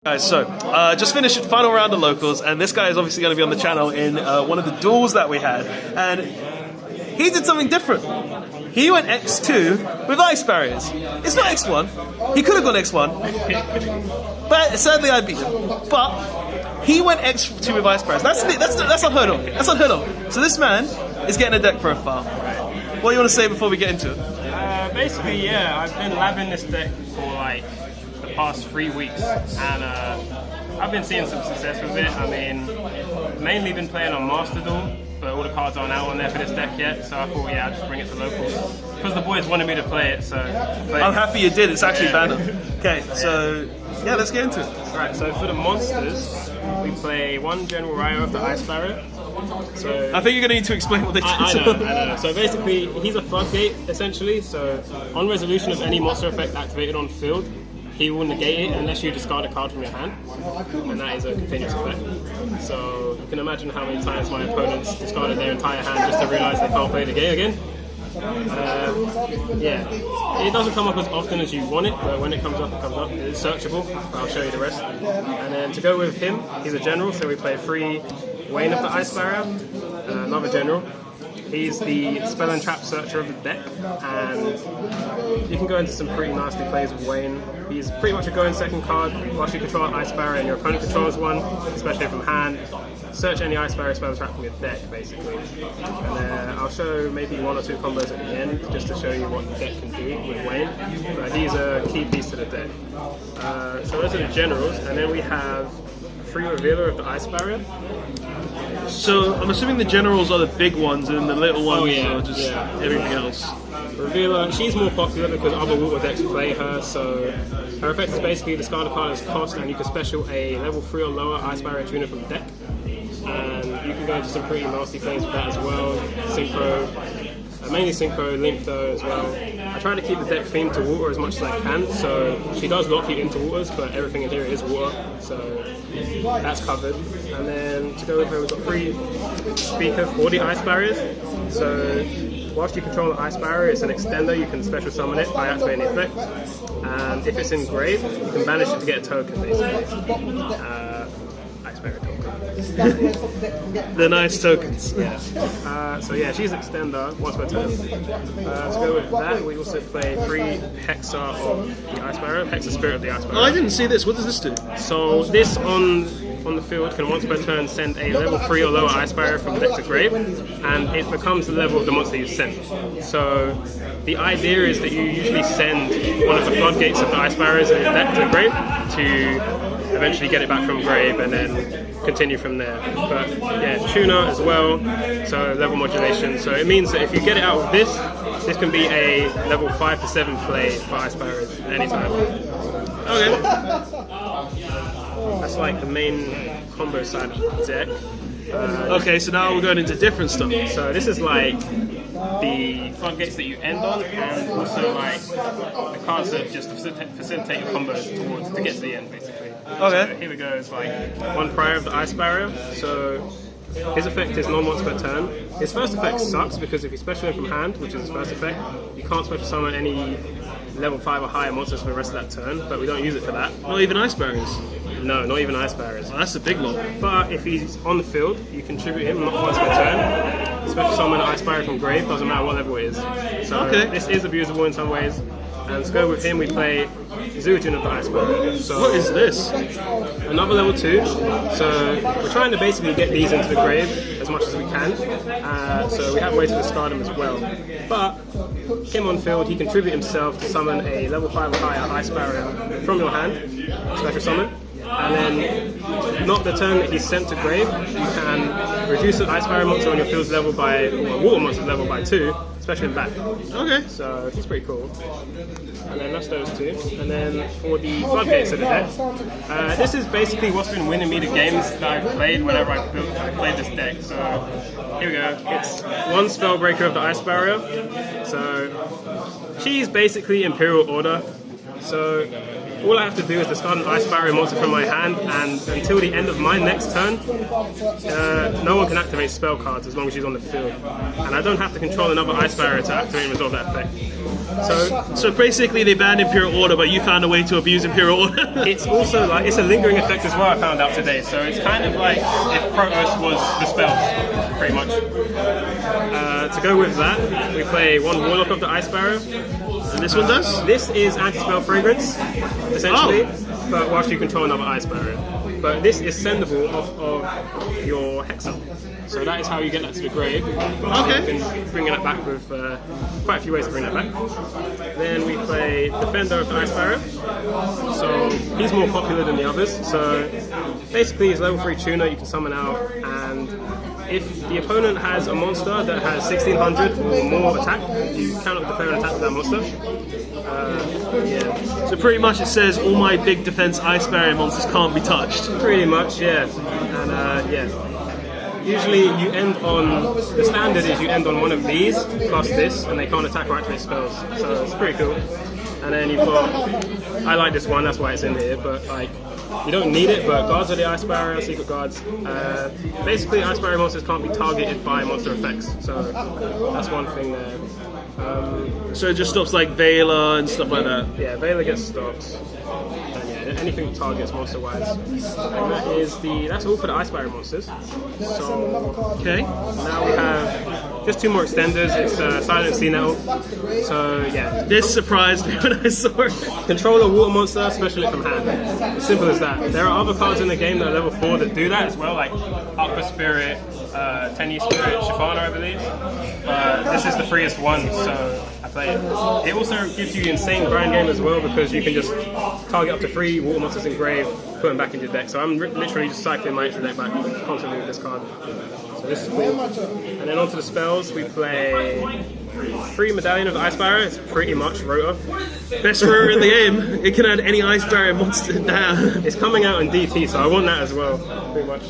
Guys, so just finished the final round of locals, and this guy is obviously going to be on the channel in one of the duels that we had, and he did something different. He went X2 with ice barriers. It's not X1. He could have gone X1, but sadly I beat him. But he went X2 with ice barriers. That's unheard of. That's unheard of. So this man is getting a deck profile. What do you want to say before we get into it? Basically, yeah, I've been labbing this deck for like the past 3 weeks, and I've been seeing some success with it. I mean, mainly been playing on Master Duel, but all the cards aren't out on there for this deck yet, so I thought, yeah, I'd just bring it to locals. Because the boys wanted me to play it, so... I'm happy you did, it's actually banner. Okay, so, yeah, let's get into it. Right, so for the monsters, we play one General Ryo of the Ice Barrier. So I think you're going to need to explain what they do. I know. So basically, he's a floodgate, essentially, so on resolution of any monster effect activated on field, he will negate it unless you discard a card from your hand, and that is a continuous effect. So you can imagine how many times my opponents discarded their entire hand just to realise they can't play the game again. Yeah, it doesn't come up as often as you want it, but when it comes up, it comes up. It's searchable. I'll show you the rest. And then to go with him, he's a general, so we play 3 Wayne of the Ice Barrier, another general. He's the spell and trap searcher of the deck, and you can go into some pretty nasty plays with Wayne. He's pretty much a go in second card whilst you control an Ice Barrier and your opponent controls one, especially from hand. Search any Ice Barrier spell and trap from your deck, basically. And I'll show maybe 1 or 2 combos at the end just to show you what the deck can do with Wayne. But he's a key piece to the deck. So those are the generals, and then we have 3 Revealer of the Ice Barrier. So I'm assuming the generals are the big ones and the little ones are just everything else. Revealer, she's more popular because other water decks play her, so her effect is basically discard a card as cost, and you can special a level 3 or lower Ice Barrier tuner from the deck. And you can go into some pretty nasty plays with that as well. Synchro, mainly Synchro, Link though as well. I try to keep the deck themed to water as much as I can, so she does lock you into waters, but everything in here is water, so that's covered. And then to go with her, we've got 3 Speaker for the Ice Barriers. So whilst you control the Ice Barrier, it's an extender, you can special summon it by activating the effect. And if it's in grave, you can banish it to get a token, basically. Ice Barrier token. The nice tokens. Yeah. So yeah, she's extender once per turn. To go with that, we also play 3 Hexa of the Ice Barrier, Hexa Spirit of the Ice Barrier. Oh, I didn't see this. What does this do? So this on the field can once per turn send a level 3 or lower Ice Barrier from deck to grave, and it becomes the level of the monster you send. So the idea is that you usually send one of the floodgates of the Ice Barriers in your deck to the grave to eventually get it back from grave and then continue from there. But yeah, tuner as well, so level modulation. So it means that if you get it out with this can be a level 5 to 7 play for Ice Barriers anytime. Okay. That's like the main combo side of the deck. Okay, so now we're going into different stuff. So this is like the floodgates that you end on, and also like the cards that just facilitate your combos towards to get to the end, basically. Okay. So here we go. It's like 1 Prior of the Ice Barrier. So his effect is non-once per turn. His first effect sucks because if you special him from hand, which is his first effect, you can't special summon any level 5 or higher monsters for the rest of that turn, but we don't use it for that. Not even ice barriers. No, not even Ice Barriers. Oh, that's a big one. But if he's on the field, you contribute him not once per turn. Special summon Ice Barrier from grave, doesn't matter what level it is. So this is abusable in some ways. And to go with him, we play Zujin of the Ice Barrier. So what is this? Another level 2. So we're trying to basically get these into the grave as much as we can. So we have a way to discard them as well. But him on field, he contribute himself to summon a level 5 or higher Ice Barrier from your hand, special summon. And then, not the turn that he's sent to grave, you can reduce the Ice Barrier monster on your field's level by, or a water monster's level by 2, special him back. Okay. So he's pretty cool. And then that's those 2. And then for the floodgates of the deck, this is basically what's been winning me the games that I've played whenever I played this deck. So here we go. It's 1 Spellbreaker of the Ice Barrier. So she's basically Imperial Order. So all I have to do is discard an ice barrier monster from my hand, and until the end of my next turn, no one can activate spell cards as long as she's on the field. And I don't have to control another ice barrier to activate and resolve that effect. So basically they banned Imperial Order, but you found a way to abuse Imperial Order. It's also like, it's a lingering effect as well, I found out today. So it's kind of like if Protoss was the spells, pretty much. To go with that, we play one Warlock of the Ice Barrier. And this one does? This is anti-spell fragrance, essentially, but whilst you control another ice barrier. But this is sendable off of your Hexer. So that is how you get that to the grave. Okay. You can bring that back with quite a few ways to bring that back. Then we play Defender of the Ice Barrier. So he's more popular than the others. So basically he's level 3 tuner you can summon out, and if the opponent has a monster that has 1600 or more attack, you cannot declare an attack with that monster. Yeah. So pretty much it says all my big defense ice barrier monsters can't be touched. Pretty much, yeah. And yeah. Usually you end on, the standard is you end on one of these plus this, and they can't attack or activate spells. So it's pretty cool. And then you've got, I like this one, that's why it's in here, but like, you don't need it, but Guards of the Ice Barrier, Secret Guards, basically Ice Barrier monsters can't be targeted by monster effects, so that's one thing there. So it just stops like Vela and stuff like that? Yeah, Vela gets stopped. And yeah, anything targets monster-wise. And that's all for the Ice Barrier monsters. So, okay. Now we have just 2 more extenders. It's Silent Sea Nettle. So yeah. This surprised me when I saw it. Control a water monster, special it from hand. As simple as that. There are other cards in the game that are level 4 that do that as well, like Aqua Spirit, Tenyi Spirit, Shifana, I believe. This is the freest one, so I play it. It also gives you insane grind game as well, because you can just target up to 3 water monsters in grave, put them back into your deck. So I'm literally just cycling my extra deck back constantly with this card. So this is cool. And then onto the spells, we play 3 Medallion of the Ice Barrier. It's pretty much Rota. Best Rota in the game. It can add any ice barrier monster down. It's coming out in DT, so I want that as well, pretty much.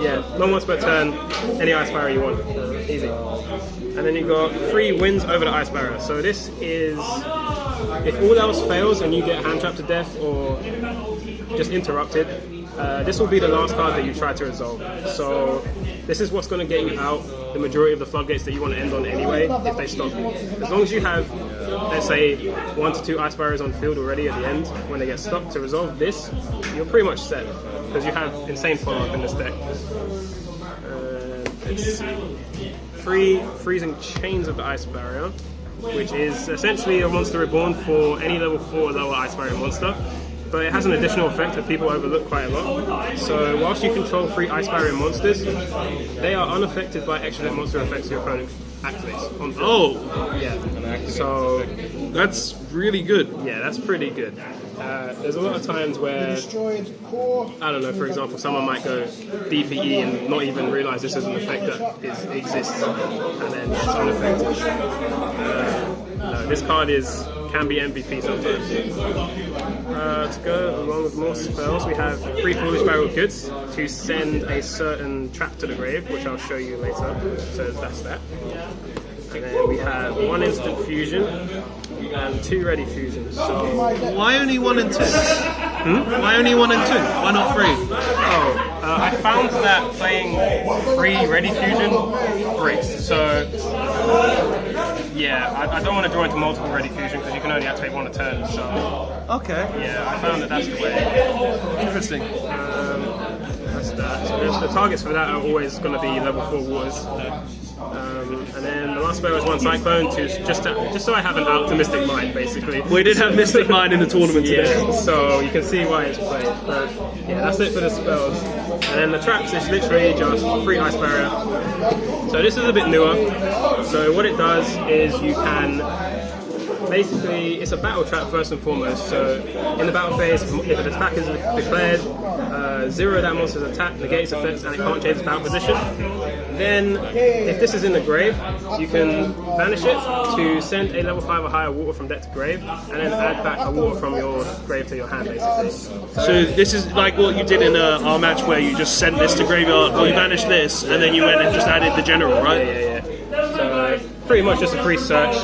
Yeah, no once per turn, any ice barrier you want. Easy. And then you've got 3 wins over the Ice Barrier. So this is, if all else fails and you get hand trapped to death or just interrupted, this will be the last card that you try to resolve. So this is what's going to get you out the majority of the floodgates that you want to end on anyway, if they stop you. As long as you have, let's say, 1 to 2 ice barriers on field already at the end, when they get stopped to resolve this, you're pretty much set, because you have insane follow-up in this deck. Let's see. 3 Freezing Chains of the Ice Barrier, which is essentially a monster reborn for any level 4 or lower ice barrier monster. But it has an additional effect that people overlook quite a lot. So whilst you control 3 ice barrier monsters, they are unaffected by extra monster effects your opponent activates on field. Oh! Yeah. So that's really good. Yeah, that's pretty good. There's a lot of times where, I don't know, for example, someone might go DPE and not even realize this is an effect that exists, and then it's unaffected. This card can be MVP sometimes. To go along with more spells, we have 3 Foolish Barrel of Goods to send a certain trap to the grave, which I'll show you later. So that's that. And then we have 1 Instant Fusion and 2 Ready Fusions. So why only 1 and 2? Why only 1 and 2? Why not 3? Oh, I found that playing 3 Ready Fusion breaks. So yeah, I don't want to draw into multiple Ready Fusion because you can only activate 1 a turn. So okay. Yeah, I found that's the way. Interesting. That's that. So the targets for that are always going to be level 4 waters. And then the last spell is 1 Cyclone just so I have an optimistic mind, basically. We did have Mystic Mind in the tournament today. Yeah, so you can see why it's played. But yeah, that's it for the spells. And then the traps is literally just 3 Ice Barrier. So this is a bit newer. So what it does is you can, basically, it's a battle trap first and foremost. So in the battle phase, if an attack is declared, 0 that monster's attack, negate its effects, and it can't change its battle position. Then, if this is in the grave, you can banish it to send a level 5 or higher water from deck to grave, and then add back a water from your grave to your hand, basically. So this is like what you did in our match where you just sent this to graveyard, or you banished this, and then you went and just added the general, right? Yeah. So, pretty much just a free search.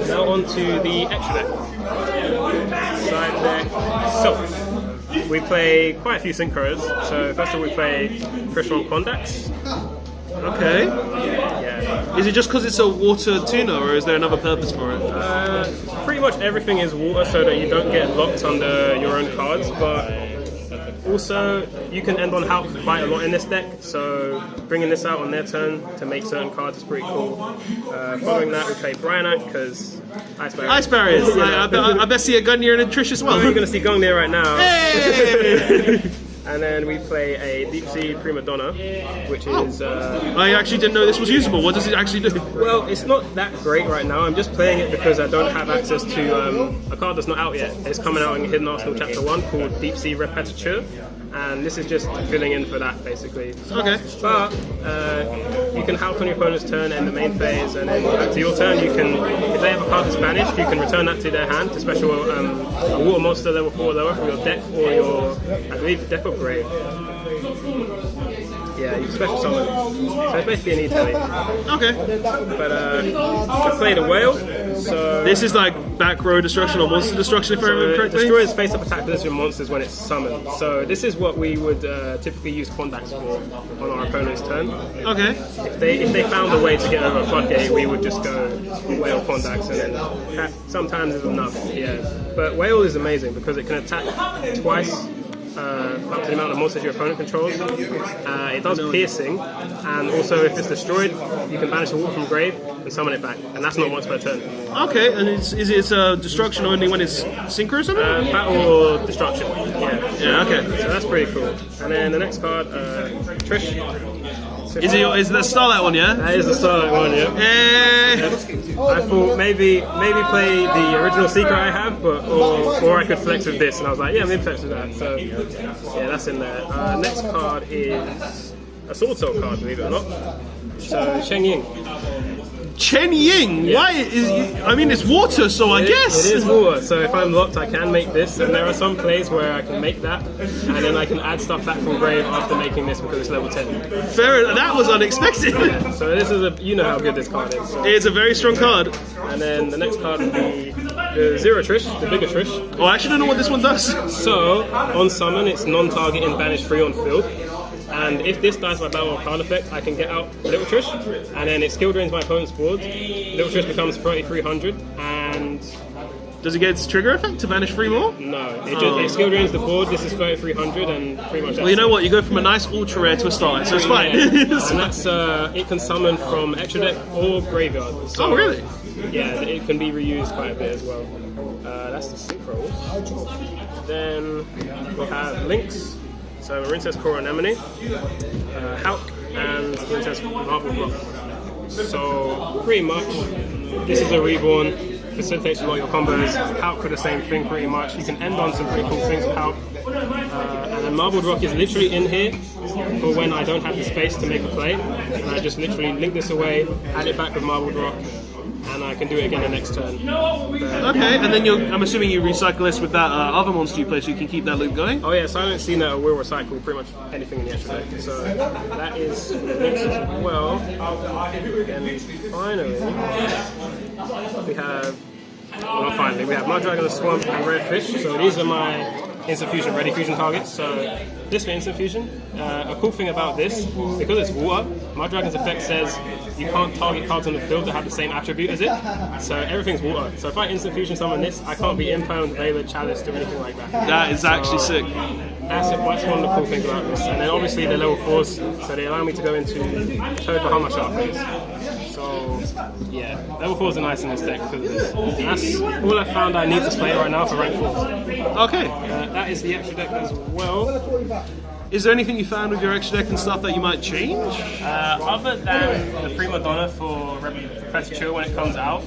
Now on to the extra deck. Side deck. So, we play quite a few synchros. So first of all we play Crystron Condax. Okay. Yeah. Is it just because it's a water tuner, or is there another purpose for it? Pretty much everything is water so that you don't get locked under your own cards, but also you can end on Hulk quite a lot in this deck, so bringing this out on their turn to make certain cards is pretty cool. Following that we play Bryanak because Ice Barriers. Ice Barriers! I bet see a Gungnir and a Trish as well. You're going to see Gungnir right now. Hey! And then we play a Deep Sea Prima Donna, which is... I actually didn't know this was usable. What does it actually do? Well, it's not that great right now. I'm just playing it because I don't have access to a card that's not out yet. It's coming out in Hidden Arsenal Chapter 1 called Deep Sea Repetiture. And this is just filling in for that, basically. Okay. But you can help on your opponent's turn in the main phase, and then back to your turn, you can, if they have a card that's banished, you can return that to their hand to special a water monster level 4 or lower from your deck or your, I believe, deck of grave. Yeah, you can special summon. So it's basically an E-Telly. Okay. But I played a whale, so... This is like back row destruction or monster destruction, if I remember it correctly? destroys face-up attack position monsters when it's summoned. So this is what we would typically use Condax for on our opponent's turn. Okay. If they found a way to get over a floodgate, we would just go whale Condax, and then sometimes it's enough. Yeah. But whale is amazing because it can attack twice. Up to the amount of monsters your opponent controls. It does piercing, and also if it's destroyed, you can banish a water from grave and summon it back, and that's not once per turn. Okay, and is it destruction only when it's synchro or something? Battle or destruction. Yeah, okay. So that's pretty cool. And then the next card, Trish. Is the Starlight one, yeah? That is the Starlight one, yeah. I thought maybe play the original Secret I have, but or I could flex with this, and I was like, yeah, maybe flex with that. So yeah, that's in there. Next card is a Sword Soul card, believe it or not. So Cheng Ying. Chen Ying? Yeah. Why? I mean, it's water, so I guess. It is water, so if I'm locked, I can make this, and there are some plays where I can make that, and then I can add stuff back from grave after making this because it's level 10. Fair enough. That was unexpected. Yeah, so this is you know how good this card is. So. It's a very strong card. And then the next card would be the Zero Trish, the bigger Trish. Oh, I actually don't know what this one does. So, on summon, it's non-target and banish free on field. And if this dies by battle or card effect, I can get out Little Trish, and then it skill drains my opponent's board. Little Trish becomes 3300, and... Does it get its trigger effect to banish 3 more? No, it skill drains the board, this is 3300, and pretty much that's... Well, you know what, you go from a nice ultra rare to a starlight, so it's fine. Yeah. And that's, it can summon from extra deck or graveyard. So, oh, really? Yeah, it can be reused quite a bit as well. That's the synchro. Then we have Lynx. So Marincess Core Anemone, Hulk, and Marincess Marble Rock. So pretty much, this is a reborn, facilitates a lot of your combos. Hulk for the same thing pretty much. You can end on some pretty cool things with Hulk. And then Marbled Rock is literally in here for when I don't have the space to make a play. And I just literally link this away, add it back with Marbled Rock, and I can do it again the next turn. Okay, and then I'm assuming you recycle this with that other monster you play, so you can keep that loop going? Oh yeah, Silent Cena will recycle pretty much anything in the extra deck. So that is Lynx as well. And finally, we have... Well, not finally, we have Mud Dragon, Swamp, and Red Fish. So these are my Instant Fusion, Ready Fusion targets. So this for Instant Fusion. A cool thing about this, because it's water, Mud Dragon's effect says you can't target cards on the field that have the same attribute as it. So everything's water. So if I Instant Fusion summon this, I can't be Impound, Veiler, Chalice, or anything like that. That is actually sick. That's one of the cool things about this. And then obviously they're level 4s, so they allow me to go into Toad Bahama Shark phase. So yeah, level 4s are nice in this deck because of this. And that's all I found I need to play right now for rank 4s. Okay. That is the extra deck as well. Is there anything you found with your extra deck and stuff that you might change? Other than the Prima Donna for Repetiture when it comes out,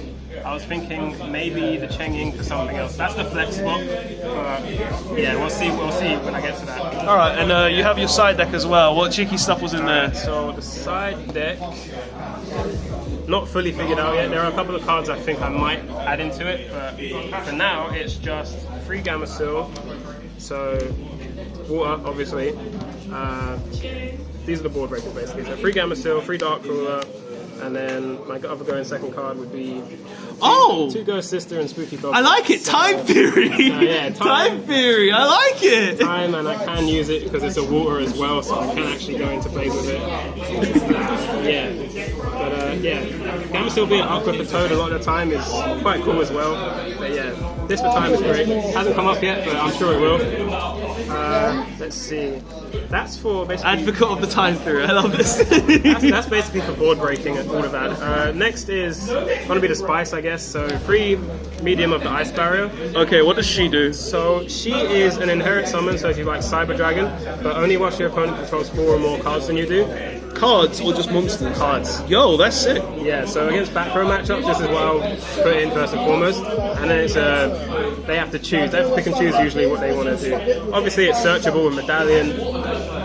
I was thinking maybe the Cheng Ying for something else. That's the flex spot, but yeah, we'll see when I get to that. All right, and you have your side deck as well. What cheeky stuff was in there? So the side deck, not fully figured out yet. There are a couple of cards I think I might add into it, but for now it's just 3 Gamma Seal, so water obviously. These are the board breakers basically. So 3 Gamma Seal, 3 Dark Cooler, and then my other going second card would be two Ghost Sister and Spooky Dog. I like it. Time Theory. Yeah, time Theory. I like it. Time, and I can use it because it's a water as well, so I can actually go into plays with it. Yeah, but yeah, Gamma Seal being Aqua for Toad a lot of the time is quite cool as well. But yeah, this for time is great. Hasn't come up yet, but I'm sure it will. Let's see. That's for basically Advocate of the Time Theory. I love this. that's basically for board breaking and all of that. Next is going to be the Spice, I guess. So 3 medium of the Ice Barrier. Okay, what does she do? So she is an inherit summon, so she's like Cyber Dragon, but only whilst your opponent controls 4 or more cards than you do. Cards or just monsters? Cards. Yo, that's sick. Yeah, so against back row matchups, this is what I'll put in first and foremost. And then it's they have to choose. They have to pick and choose usually what they want to do. Obviously, it's searchable with Medallion.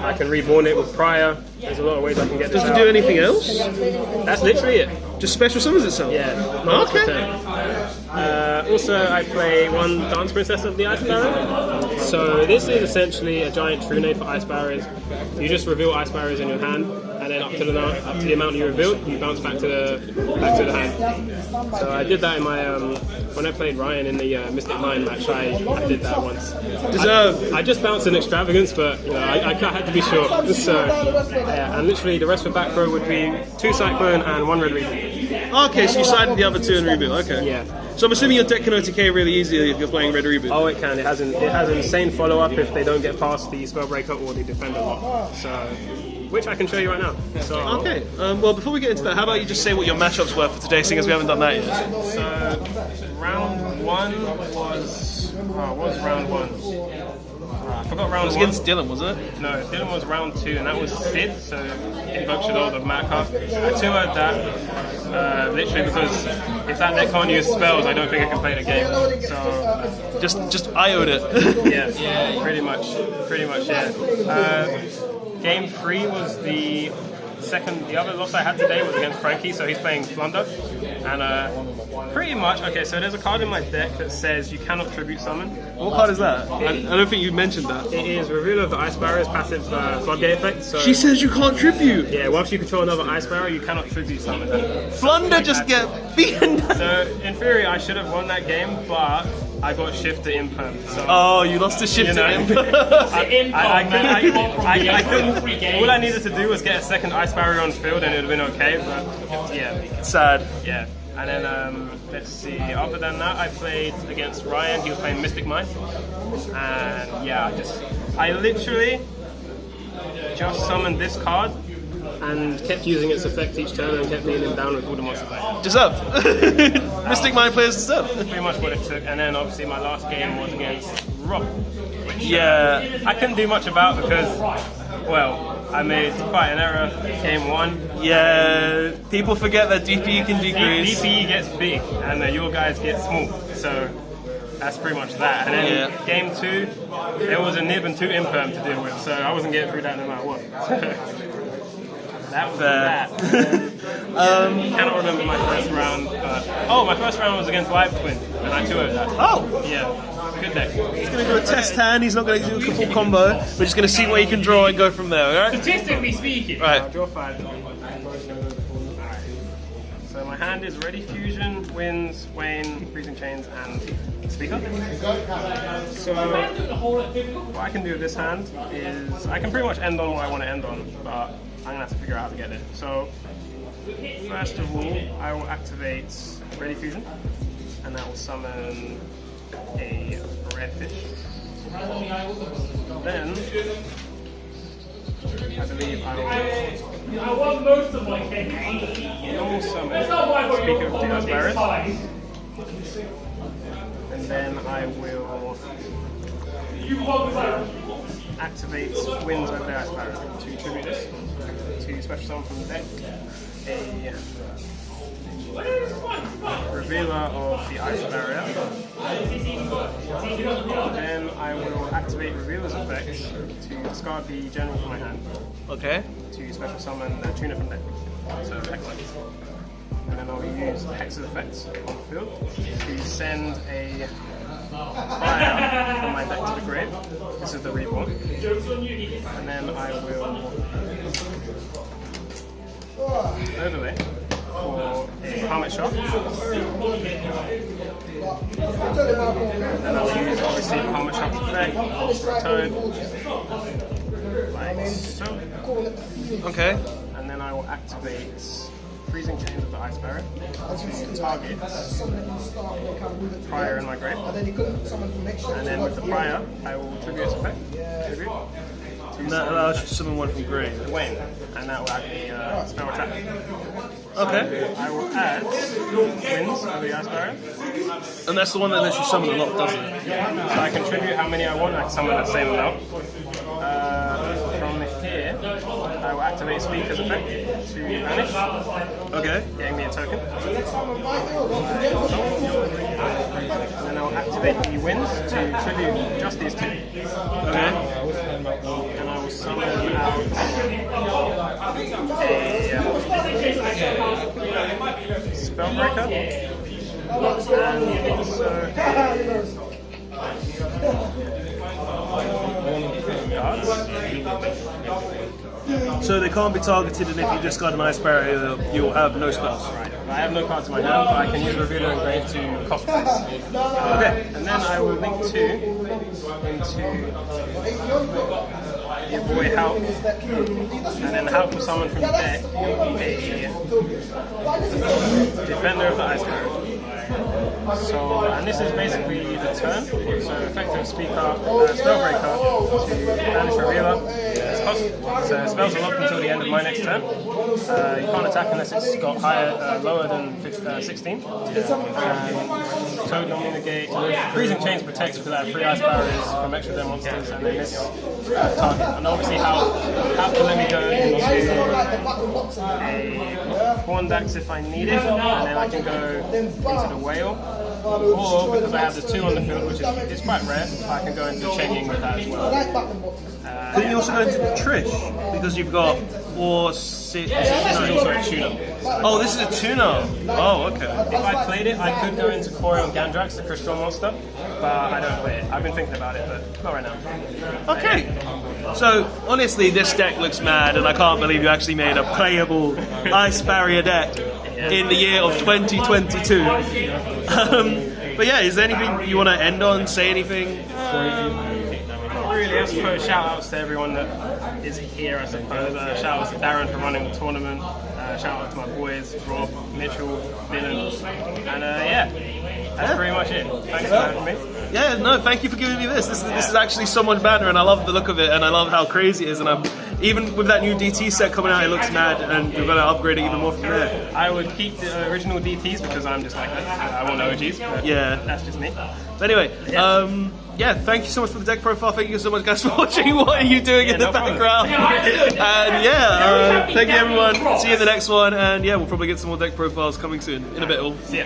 I can reborn it with Prior. There's a lot of ways I can get this Does it out. do anything else? That's literally it. Just special summons itself? Yeah. Okay. Also, I play 1 Dance Princess of the Ice Barrier. So this is essentially a giant Trunade for Ice Barriers. You just reveal Ice Barriers in your hand, and then up to the amount you revealed, you bounce back to the hand. So I did that in my when I played Ryan in the Mystic Mind match. I did that once. Deserved. I just bounced an Extravagance, but you know I had to be sure. So yeah, and literally the rest for back row would be 2 Cyclone and 1 Red Reaper. Okay, so you sided the other 2 and rebuild. Okay. Yeah. So I'm assuming your deck can OTK really easily if you're playing Red Reboot. Oh, it can. It has an insane follow-up if they don't get past the Spellbreaker or the Defender lock. So, which I can show you right now. So, okay. Well, before we get into that, how about you just say what your matchups were for today, seeing as we haven't done that yet? So, round 1 was... what was round 1? I forgot round 1. It was against Dylan, wasn't it? No, Dylan was round 2, and that was Sid, so Invoke Shadow, the Maka. I 2-0'd that, literally because if that deck can't use spells, I don't think I can play the game. So just IO'd it. yeah, pretty much, yeah. Game 3 was the other loss I had today was against Frankie, so he's playing Flunder. And pretty much, okay, so there's a card in my deck that says you cannot tribute summon. What card is that? I don't think you mentioned that. It is Revealer of the Ice Barrier's passive Floodgate effect. So she says you can't tribute. Yeah, whilst you control another Ice Barrier, you cannot tribute summon them. Flunder just get beaten. So in theory, I should have won that game, but I got shift to Imperm. So, oh, you lost to shift to Imperm. I couldn't. All I needed to do was get a second Ice Barrier on field, and it would have been okay. But yeah, sad. Yeah. And then, let's see, other than that, I played against Ryan. He was playing Mystic Mind. And yeah, I literally just summoned this card and kept using its effect each turn and kept beating him down with all the monsters. Deserved. Mystic Mind players deserved. Pretty much what it took. And then obviously my last game was against Rob. Which, I couldn't do much about because, well, I made quite an error game 1. Yeah, people forget that DPE can decrease. DPE gets big and your guys get small. So that's pretty much that. And then game 2, there was a Nib and 2 Imperm to deal with, so I wasn't getting through that no matter what. That was that. I cannot remember my first round. My first round was against Live Twin, and I 2-0'd that. Oh! Yeah. Good deck. He's going to do a test hand, he's not going to do a full combo. We're just going to see what he can draw and go from there, alright? Statistically speaking. Right. Draw 5. So my hand is Ready Fusion, Winds, Wayne, Freezing Chains, and Speaker. So what I can do with this hand is I can pretty much end on what I want to end on, but I'm going to have to figure out how to get there. So first of all, I will activate Ready Fusion, and that will summon a rare fish. Then I believe I want most of my cake. Normal summon Speaker of the Ice Barriers. And then I will activate Winds of the Ice Barriers to tribute this. 2 to special summon from the deck a revealer of the ice barrier. Then I will activate revealer's effects to discard the general from my hand. Okay. To special summon the tuner from deck. So excellent. And then I'll use Hex's effects on the field to send a fire from my deck to the grave. This is the reborn. And then I will overlay for a helmet shot. And I'll use obviously helmet shot's effect for a toad. Like so. Okay. And then I will activate freezing chains of the ice barrier to target prior in my grave. And then with the prior, I will tribute its effect. Tribute. And that allows you to summon one from grave. When, and that will add the spell attack. Okay. So I will add winds of the ice barrier. And that's the one that lets you summon a lot, doesn't it? So I can tribute how many I want, I can summon the same amount. From here, I will activate Speaker's effect to vanish. Okay. Getting me a token. And then I'll activate the winds to tribute just these two. Okay. And I will summon out a Spellbreaker. And also cards. So they can't be targeted, and if you discard an ice barrier, you'll have no spells. Right. I have no cards in my hand, but I can use Revealer Engrave to cost price. Okay. And then I will link 2 into the Avoid Help, and then Help will summon from the deck a Defender of the Ice Barrier. So, and this is basically the turn. So, effective Spellbreaker to banish Revealer. It's cost. So, spells are locked until the end of my next turn. You can't attack unless it's got lower than 16. Toad normally negate. Freezing Chains protects because I have 3 ice barriers from extra dead monsters, and then this target. And obviously, how can let me go into a Horndax if I need it, and then I can go into the Whale. Or because I have the 2 on the field, which is quite rare, I can go into Chen Ying with that as well. Then you also go into Trish because you've got 4, 6. This is also a tuner. Oh, this is a tuner. Oh, okay. If I played it, I could go into Corion Gandrax, the Crystal monster, but I don't play it. I've been thinking about it, but not right now. Okay. So, honestly, this deck looks mad, and I can't believe you actually made a playable Ice Barrier deck in the year of 2022. But yeah, is there anything you want to end on? Say anything? Not really. I suppose shout outs to everyone that is here, I suppose. Shout outs to Darren for running the tournament. Shout out to my boys, Rob, Mitchell, Dylan. And yeah, that's pretty much it. Thanks for having me. Yeah, no, thank you for giving me this. This is actually so much better, and I love the look of it, and I love how crazy it is. And even with that new DT set coming out, it looks mad, and we're going to upgrade it even more from there. I would keep the original DTs because I'm just like that. I want OGs. But yeah, that's just me. But anyway, yeah, thank you so much for the deck profile. Thank you so much, guys, for watching. What are you doing in the background? And yeah, thank you, everyone. See you in the next one, and yeah, we'll probably get some more deck profiles coming soon. In a bit. See ya.